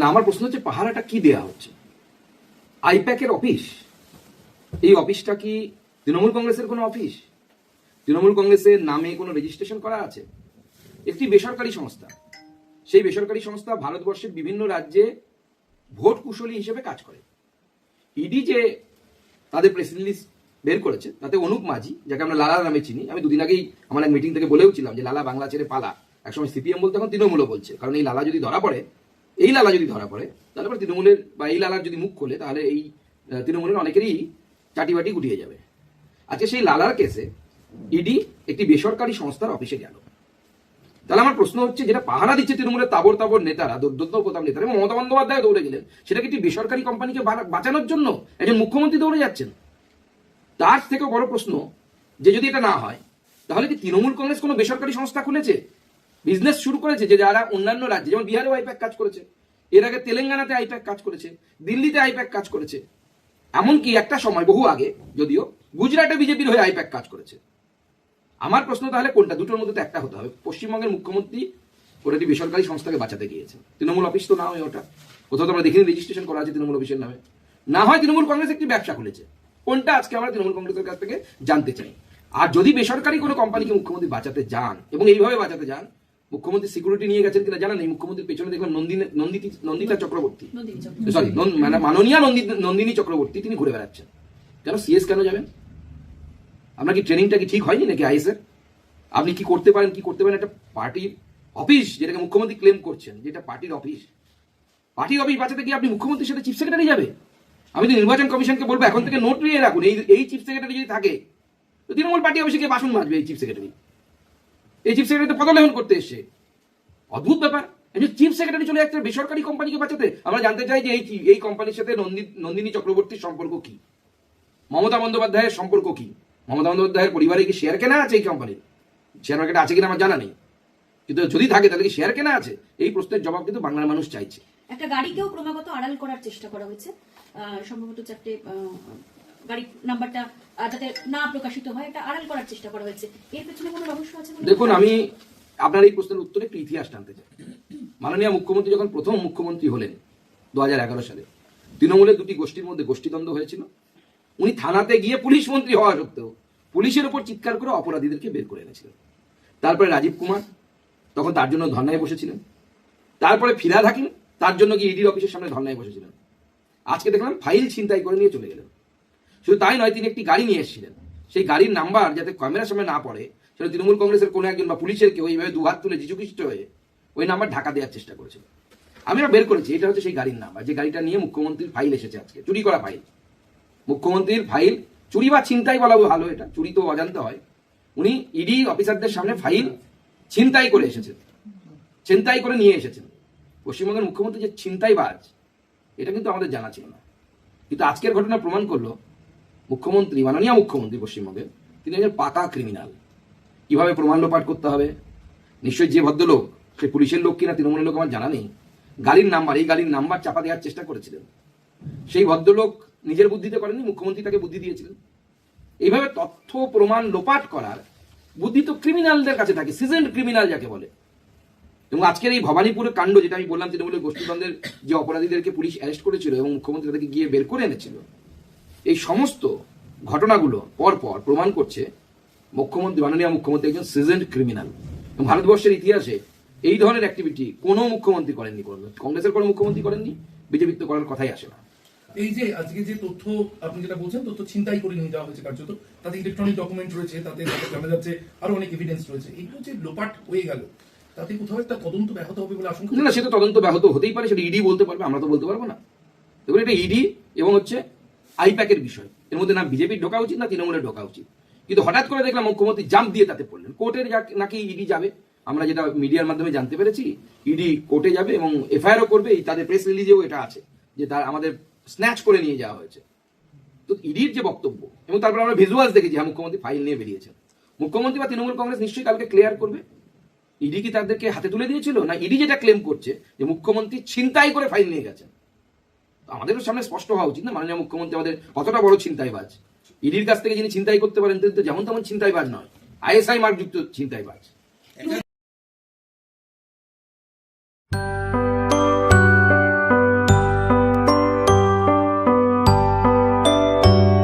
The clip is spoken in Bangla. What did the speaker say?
আমার প্রশ্ন হচ্ছে পাহারাটা কি দেয়া হচ্ছে? আইপ্যাকের অফিস, এই অফিসটা কি তৃণমূল কংগ্রেসের কোনো অফিস? তৃণমূল কংগ্রেসের নামে কোনো রেজিস্ট্রেশন করা আছে? একটি বেসরকারি সংস্থা, সেই বেসরকারি সংস্থা ভারতবর্ষের বিভিন্ন রাজ্যে ভোট কুশলী হিসেবে কাজ করে। ইডি যে তাদের প্রেস রিলিজ বের করেছে তাতে অনুপ মাঝি, যাকে আমরা লালা নামে চিনি, আমি দুদিন আগেই আমার এক মিটিং থেকে বলেও ছিলাম যে লালা বাংলা ছেড়ে পালা, একসময় সিপিএম বলতে এখন তৃণমূলও বলছে, কারণ এই লালা যদি ধরা পড়ে, তাহলে পরে তৃণমূলের বা এই লালার যদি মুখ খোলে তাহলে এই তৃণমূলের অনেকেরই চাটিবাটি গুটিয়ে যাবে। আজকে সেই লালার কেসে ইডি একটি বেসরকারি সংস্থার অফিসে গেল। তাহলে আমার প্রশ্ন হচ্ছে, যেটা পাহারা দিচ্ছে তৃণমূলের তাবর তাবর নেতারা, দুর্দন্ত প্রতাপ নেতারা, এবং মমতা বন্দ্যোপাধ্যায় দৌড়ে গেলেন, সেটা কি একটি বেসরকারি কোম্পানিকে বাঁচানোর জন্য একজন মুখ্যমন্ত্রী দৌড়ে যাচ্ছেন? তার থেকেও বড় প্রশ্ন, যে যদি এটা না হয় তাহলে কি তৃণমূল কংগ্রেস কোনো বেসরকারি সংস্থা খুলেছে, বিজনেস শুরু করেছে, যে যারা অন্যান্য রাজ্যে, যেমন বিহারেও আইপ্যাক কাজ করেছে, এর আগে তেলেঙ্গানাতে আইপ্যাক কাজ করেছে, দিল্লিতে আইপ্যাক কাজ করেছে, এমনকি একটা সময় বহু আগে যদিও গুজরাটে বিজেপির হয়ে আইপ্যাক কাজ করেছে। আমার প্রশ্ন তাহলে কোনটা? দুটোর মধ্যে তো একটা হতে হবে। পশ্চিমবঙ্গের মুখ্যমন্ত্রী ওটা একটি বেসরকারি সংস্থাকে বাঁচাতে গিয়েছে, তৃণমূল অফিস তো না হয় ওটা, কোথাও তো আমরা দেখিনি রেজিস্ট্রেশন করা আছে তৃণমূল অফিসের নামে। না হয় তৃণমূল কংগ্রেস একটি ব্যবসা খুলেছে, কোনটা আজকে আমরা তৃণমূল কংগ্রেসের কাছ থেকে জানতে চাই। আর যদি বেসরকারি কোনো কোম্পানিকে মুখ্যমন্ত্রী বাঁচাতে যান এবং এইভাবে বাঁচাতে যান, মুখ্যমন্ত্রী সিকিউরিটি নিয়ে গেছেন কিনা জানা নেই। মুখ্যমন্ত্রীর পেছনে দেখলাম নন্দিতা চক্রবর্তী, সরি মাননীয়া নন্দিনী চক্রবর্তী, তিনি ঘুরে বেড়াচ্ছেন। কেন সিএস কেন যাবেন? আপনার কি ট্রেনিংটা কি ঠিক হয়নি নাকি আইএসের? আপনি কি করতে পারেন একটা পার্টির অফিস, যেটাকে মুখ্যমন্ত্রী ক্লেম করছেন যেটা পার্টির অফিস বাঁচাতে গিয়ে আপনি মুখ্যমন্ত্রীর সাথে চিফ সেক্রেটারি যাবে? আমি তো নির্বাচন কমিশনকে বলবো এখন থেকে নোট নিয়ে রাখুন, এই চিফ সেক্রেটারি যদি থাকে তো তৃণমূল পার্টি অফিসে গিয়ে বাসন মাজবে। এই চিফ সেক্রেটারি তো পদলেহন করতে এসছে, অদ্ভুত ব্যাপার। চিফ সেক্রেটারি চলে যাচ্ছে বেসরকারি কোম্পানিকে বাঁচাতে। আমরা জানতে চাই যে এই কোম্পানির সাথে নন্দিনী চক্রবর্তীর সম্পর্ক কি, মমতা বন্দ্যোপাধ্যায়ের সম্পর্ক কি, মমতা বন্দ্যোপাধ্যায়ের পরিবারে কি শেয়ার কেনা আছে এই কোম্পানির? শেয়ার মার্কেটে আছে কিনা আমার জানা নেই, কিন্তু যদি থাকে তাহলে কি শেয়ার কেনা আছে? এই প্রশ্নের জবাব কিন্তু বাংলার মানুষ চাইছে। একটা গাড়িকেও ক্রমাগত আড়াল করার চেষ্টা করা হয়েছে, সম্ভবত 4টে গাড়ি নাম্বারটা যাতে না প্রকাশিত হয়, এটা আড়াল করার চেষ্টা করা হয়েছে। এর পেছনে কোনো রহস্য আছে? দেখুন, আমি আপনার এই প্রশ্নের উত্তরে একটু ইতিহাস টানতে চাই। মাননীয় মুখ্যমন্ত্রী যখন প্রথম মুখ্যমন্ত্রী হলেন 2011 সালে, তৃণমূলের দুটি গোষ্ঠীর মধ্যে গোষ্ঠীদ্বন্দ্ব হয়েছিল। উনি থানাতে গিয়ে পুলিশ মন্ত্রী হওয়া সত্ত্বেও পুলিশের উপর চিৎকার করে অপরাধীদেরকে বের করে এনেছিলেন। তারপরে রাজীব কুমার তখন তার জন্য ধর্নায় বসেছিলেন। তারপরে ফিরহাদ হাকিম তার জন্য গিয়ে ইডির অফিসের সামনে ধর্নায় বসেছিলেন। আজকে দেখলাম ফাইল ছিনতাই করে নিয়ে চলে গেলেন। শুধু তাই নয়, তিনি একটি গাড়ি নিয়ে এসেছিলেন, সেই গাড়ির নাম্বার যাতে ক্যামেরার সামনে না পড়ে, সেটা তৃণমূল কংগ্রেসের কোনো একজন বা পুলিশের কেউ এইভাবে দুহাত তুলে যিশুখ্রিস্ট হয়ে ওই নাম্বার ঢাকা দেওয়ার চেষ্টা করেছিল। আমরা বের করেছি, এটা হচ্ছে সেই গাড়ির নাম্বার যে গাড়িটা নিয়ে মুখ্যমন্ত্রীর ফাইল এসেছে আজকে, চুরি করা ফাইল। মুখ্যমন্ত্রীর ফাইল চুরি বা ছিনতাই বলা ভালো, এটা চুরি তো অজান্তে হয়। উনি ইডি অফিসারদের সামনে ফাইল ছিনতাই করে এসেছেন, ছিনতাই করে নিয়ে এসেছেন। পশ্চিমবঙ্গের মুখ্যমন্ত্রী যে ছিনতাইবাজ, এটা কিন্তু আমাদের জানা ছিল না। কিন্তু আজকের ঘটনা প্রমাণ করলো মুখ্যমন্ত্রী, মাননীয় মুখ্যমন্ত্রী পশ্চিমবঙ্গের, তিনি একজন পাকা ক্রিমিনাল। কিভাবে প্রমাণ লোপাট করতে হবে, নিশ্চয়ই যে ভদ্রলোক, সে পুলিশের লোক কিনা তৃণমূলের লোক আমার জানা নেই, এই গাড়ির নাম্বার চাপা দেওয়ার চেষ্টা করেছিলেন। সেই ভদ্রলোক নিজের বুদ্ধিতে করেননি, মুখ্যমন্ত্রী তাকে বুদ্ধি দিয়েছিলেন। এইভাবে তথ্য প্রমাণ লোপাট করার বুদ্ধি তো ক্রিমিনালদের কাছে থাকে, সিজেন্ড ক্রিমিনাল যাকে বলে। এবং আজকের এই ভবানীপুরের কাণ্ড, যেটা আমি বললাম, তৃণমূলের গোষ্ঠীদ্বন্দ্বের যে অপরাধীদেরকে পুলিশ অ্যারেস্ট করেছিল এবং মুখ্যমন্ত্রী তাদেরকে গিয়ে বের করে এনেছিল, এই সমস্ত ঘটনাগুলো পরপর প্রমাণ করছে মুখ্যমন্ত্রী, মাননীয় মুখ্যমন্ত্রী একজন সিজেন্ড ক্রিমিনাল। এবং ভারতবর্ষের ইতিহাসে এই ধরনের অ্যাক্টিভিটি কোনো মুখ্যমন্ত্রী করেননি, কংগ্রেসের কোনো মুখ্যমন্ত্রী করেননি, বিজেপির তো করার কথাই আসে না। এই যে আজকে যে তথ্য আপনি যেটা বলছেন, তথ্য ছিনতাই করে নিয়ে যাওয়া হয়েছে কার্যত, তাতে ইলেকট্রনিক ডকুমেন্ট রয়েছে, তাতে জানা যাচ্ছে আরো অনেক এভিডেন্স রয়েছে, এইগুলো যে লোপাট হয়ে গেল, তাতে কোথাও একটা তদন্ত ব্যাহত হবে বলে আশঙ্কা? না, সেটা তদন্ত ব্যাহত হতেই পারে, সেটা ইডি বলতে পারবে, আমরা তো বলতে পারবো না। দেখুন, এটা ইডি এবং হচ্ছে আইপ্যাকের বিষয়, এর মধ্যে না বিজেপির ঢোকা উচিত না তৃণমূলের ঢোকা উচিত। কিন্তু হঠাৎ করে দেখলাম মুখ্যমন্ত্রী জাম্প দিয়ে তাতে পড়লেন। কোর্টের নাকি ইডি যাবে, আমরা যেটা মিডিয়ার মাধ্যমে জানতে পেরেছি, ইডি কোর্টে যাবে এবং এফআইআরও করবে। তাদের প্রেস রিলিজেও এটা আছে যে তার আমাদের স্ন্যাচ করে নিয়ে যাওয়া হয়েছে। তো ইডির যে বক্তব্য, এবং তারপর আমরা ভিজুয়ালস দেখেছি, হ্যাঁ মুখ্যমন্ত্রী ফাইল নিয়ে বেরিয়েছেন। মুখ্যমন্ত্রী বা তৃণমূল কংগ্রেস নিশ্চয়ই কালকে ক্লিয়ার করবে ইডি কি তাদেরকে হাতে তুলে দিয়েছিল, না ইডি যেটা ক্লেম করছে যে মুখ্যমন্ত্রী ছিনতাই করে ফাইল নিয়ে গেছেন। আমাদেরও সামনে স্পষ্ট হওয়া উচিত না মাননীয় মুখ্যমন্ত্রী আমাদের কতটা বড় ছিনতাইবাজ। ইডির কাছ থেকে যিনি ছিনতাই করতে পারেন তিনি তো যেমন তেমন ছিনতাইবাজ নয়, আইএসআই মার্কযুক্ত ছিনতাইবাজ।